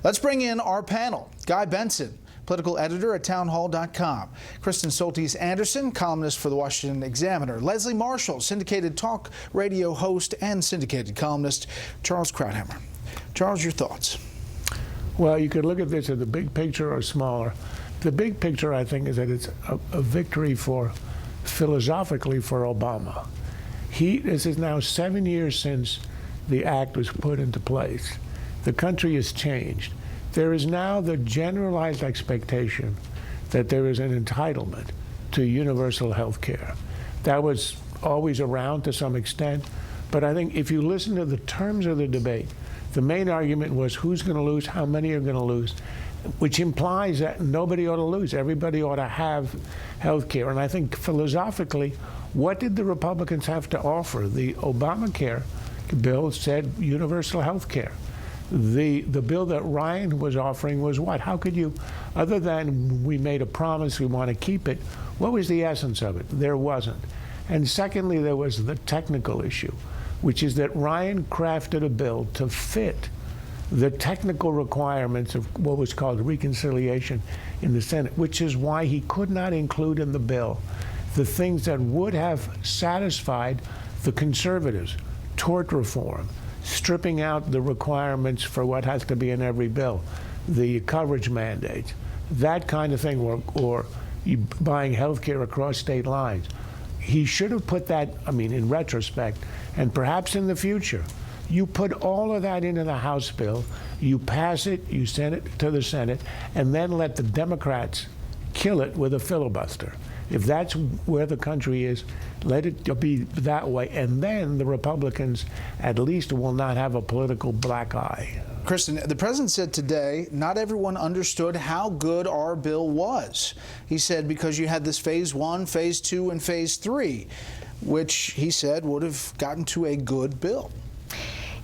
Let's bring in our panel. Guy Benson, political editor at townhall.com. Kristen Soltis Anderson, columnist for the Washington Examiner. Leslie Marshall, syndicated talk radio host and syndicated columnist. Charles Krauthammer. Charles, your thoughts? Well, you could look at this as the big picture or smaller. The big picture, I think, is that it's a victory philosophically for Obama. This is now 7 years since the act was put into place. The country has changed. There is now the generalized expectation that there is an entitlement to universal health care. That was always around to some extent, but I think if you listen to the terms of the debate, the main argument was who's going to lose, how many are going to lose, which implies that nobody ought to lose. Everybody ought to have health care. And I think philosophically, what did the Republicans have to offer? The Obamacare bill said universal health care. The bill that Ryan was offering was what? How could you, other than we made a promise, we want to keep it, what was the essence of it? There wasn't. And secondly, there was the technical issue, which is that Ryan crafted a bill to fit the technical requirements of what was called reconciliation in the Senate, which is why he could not include in the bill the things that would have satisfied the conservatives: tort reform, stripping out the requirements for what has to be in every bill, the coverage mandates, that kind of thing, or buying health care across state lines. He should have put that, I mean, in retrospect, and perhaps in the future, you put all of that into the House bill, you pass it, you send it to the Senate, and then let the Democrats kill it with a filibuster. If that's where the country is, let it be that way, and then the Republicans at least will not have a political black eye. Kristen, the president said today not everyone understood how good our bill was. He said because you had this phase 1, phase 2, and phase 3, which he said would have gotten to a good bill.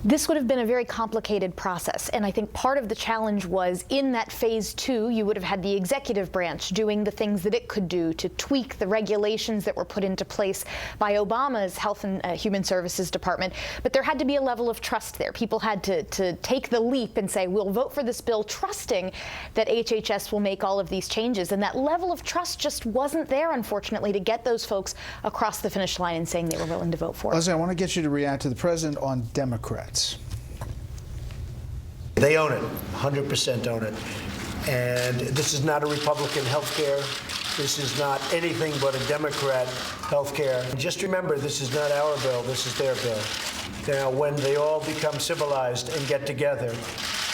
This would have been a very complicated process, and I think part of the challenge was in that phase 2, you would have had the executive branch doing the things that it could do to tweak the regulations that were put into place by Obama's Health and Human Services Department. But there had to be a level of trust there. People had to take the leap and say, we'll vote for this bill trusting that HHS will make all of these changes. And that level of trust just wasn't there, unfortunately, to get those folks across the finish line and saying they were willing to vote for it. Leslie, I want to get you to react to the president on Democrats. They own it, 100% own it. And this is not a Republican health care. This is not anything but a Democrat health care. Just remember, this is not our bill, this is their bill. Now, when they all become civilized and get together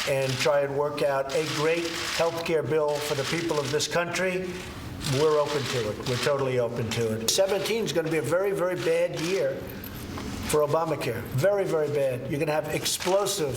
and try and work out a great health care bill for the people of this country, we're open to it. We're totally open to it. 17 is going to be a very, very bad year for Obamacare. Very, very bad. You're going to have explosive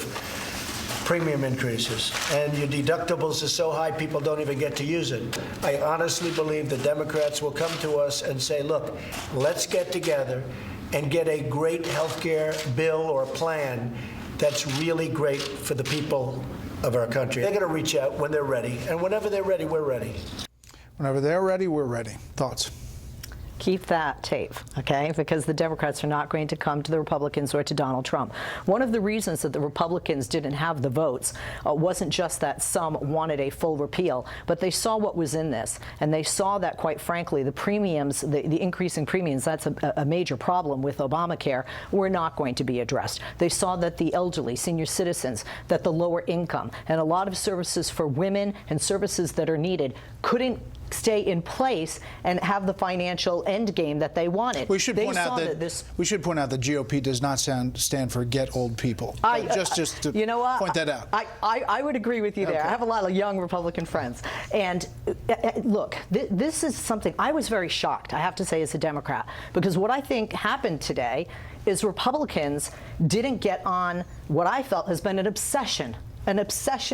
premium increases, and your deductibles are so high people don't even get to use it. I honestly believe the Democrats will come to us and say, look, let's get together and get a great health care bill or plan that's really great for the people of our country. They're going to reach out when they're ready, and whenever they're ready, we're ready. Whenever they're ready, we're ready. Thoughts? Keep that tape, okay? Because the Democrats are not going to come to the Republicans or to Donald Trump. One of the reasons that the Republicans didn't have the votes wasn't just that some wanted a full repeal, but they saw what was in this, and they saw that, quite frankly, the premiums, the increase in premiums, that's a major problem with Obamacare, were not going to be addressed. They saw that the elderly, senior citizens, that the lower income, and a lot of services for women and services that are needed couldn't stay in place and have the financial end game that they wanted. We should point out that GOP does not stand for Get Old People. Just to you know what? Point that out. I would agree with you there. Okay. I have a lot of young Republican friends. And look, this is something I was very shocked, I have to say, as a Democrat, because what I think happened today is Republicans didn't get on what I felt has been an obsession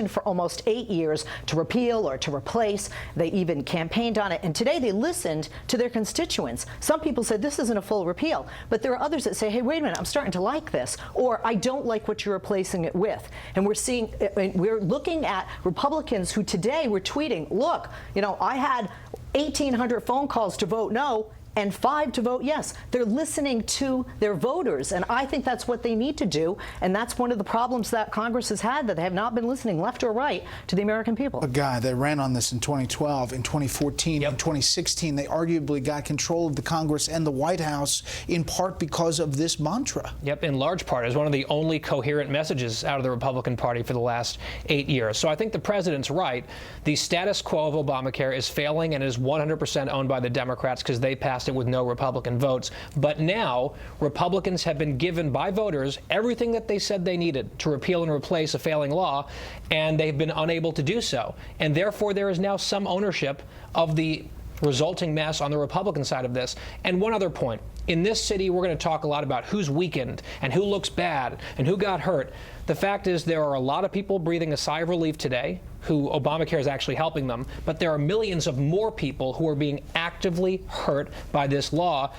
for almost 8 years to repeal or to replace. They even campaigned on it. And today they listened to their constituents. Some people said this isn't a full repeal, but there are others that say, hey, wait a minute, I'm starting to like this, or I don't like what you're replacing it with. And we're looking at Republicans who today were tweeting, look, you know, I had 1,800 phone calls to vote no, and 5 to vote yes. They're listening to their voters, and I think that's what they need to do, and that's one of the problems that Congress has had, that they have not been listening left or right to the American people. A guy that ran on this in 2012, in 2014, in 2016, they arguably got control of the Congress and the White House in part because of this mantra. Yep, in large part. It was one of the only coherent messages out of the Republican Party for the last 8 years. So I think the president's right. The status quo of Obamacare is failing and is 100% owned by the Democrats because they passed it with no Republican votes. But now Republicans have been given by voters everything that they said they needed to repeal and replace a failing law, and they've been unable to do so. And therefore there is now some ownership of the resulting mess on the Republican side of this. And one other point. In this city, we're going to talk a lot about who's weakened and who looks bad and who got hurt. The fact is there are a lot of people breathing a sigh of relief today who Obamacare is actually helping them, but there are millions of more people who are being actively hurt by this law.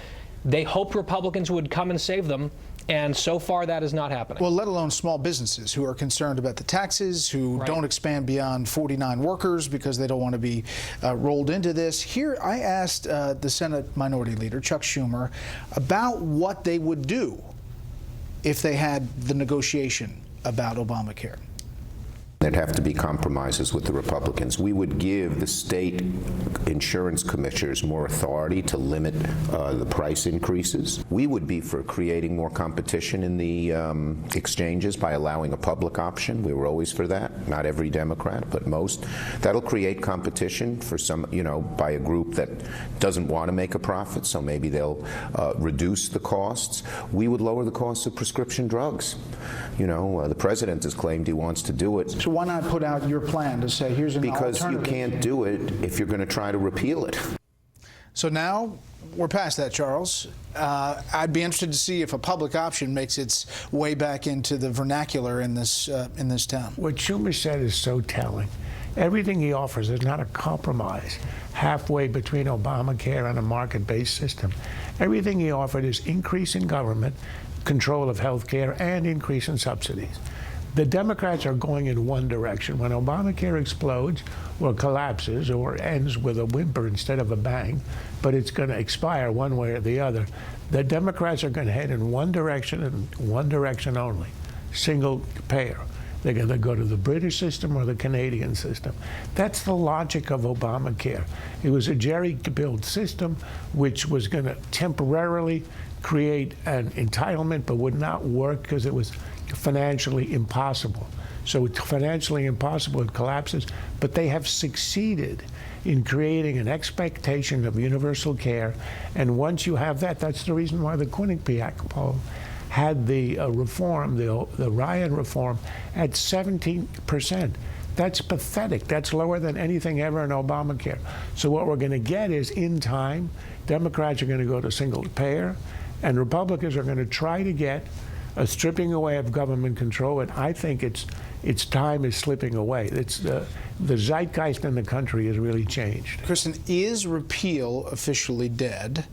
They hoped Republicans would come and save them, and so far that is not happening. Well, let alone small businesses who are concerned about the taxes, who don't expand beyond 49 workers because they don't want to be rolled into this. Here, I asked the Senate Minority Leader, Chuck Schumer, about what they would do if they had the negotiation about Obamacare. There'd have to be compromises with the Republicans. We would give the state insurance commissioners more authority to limit the price increases. We would be for creating more competition in the exchanges by allowing a public option. We were always for that. Not every Democrat, but most. That'll create competition for some, by a group that doesn't want to make a profit, so maybe they'll reduce the costs. We would lower the costs of prescription drugs. The president has claimed he wants to do it. So why not put out your plan to say, here's an alternative? Because you can't do it if you're going to try to repeal it. So now we're past that, Charles. I'd be interested to see if a public option makes its way back into the vernacular in this town. What Schumer said is so telling. Everything he offers is not a compromise halfway between Obamacare and a market-based system. Everything he offered is increase in government, control of health care, and increase in subsidies. The Democrats are going in one direction. When Obamacare explodes or collapses or ends with a whimper instead of a bang, but it's going to expire one way or the other, the Democrats are going to head in one direction and one direction only, single payer. They're going to go to the British system or the Canadian system. That's the logic of Obamacare. It was a jerry-built system which was going to temporarily create an entitlement but would not work because it was financially impossible. So it's financially impossible, it collapses, but they have succeeded in creating an expectation of universal care. And once you have that, that's the reason why the Quinnipiac poll had the reform, the Ryan reform, at 17%. That's pathetic. That's lower than anything ever in Obamacare. So what we're going to get is, in time, Democrats are going to go to single payer, and Republicans are going to try to get a stripping away of government control, and I think its time is slipping away. It's the zeitgeist in the country has really changed. Kristen, is repeal officially dead?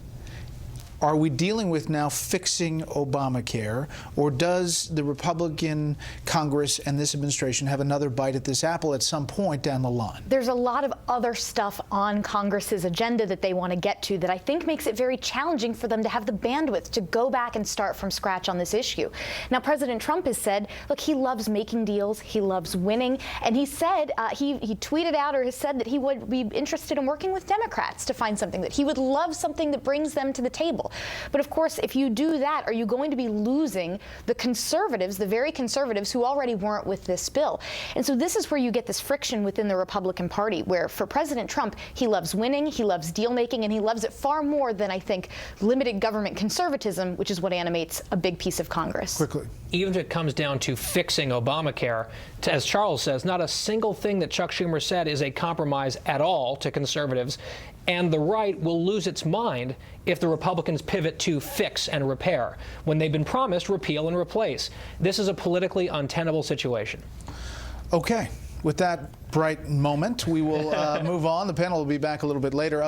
Are we dealing with now fixing Obamacare, or does the Republican Congress and this administration have another bite at this apple at some point down the line? There's a lot of other stuff on Congress's agenda that they want to get to that I think makes it very challenging for them to have the bandwidth to go back and start from scratch on this issue. Now, President Trump has said, look, he loves making deals, he loves winning, and he said, he tweeted out or has said that he would be interested in working with Democrats to find something, that he would love something that brings them to the table. But of course, if you do that, are you going to be losing the conservatives, the very conservatives who already weren't with this bill? And so this is where you get this friction within the Republican Party, where for President Trump, he loves winning, he loves deal making, and he loves it far more than, I think, limited government conservatism, which is what animates a big piece of Congress. Quickly. Even if it comes down to fixing Obamacare, as Charles says, not a single thing that Chuck Schumer said is a compromise at all to conservatives. And the right will lose its mind if the Republicans pivot to fix and repair when they've been promised repeal and replace. This is a politically untenable situation. Okay. With that bright moment, we will move on. The panel will be back a little bit later.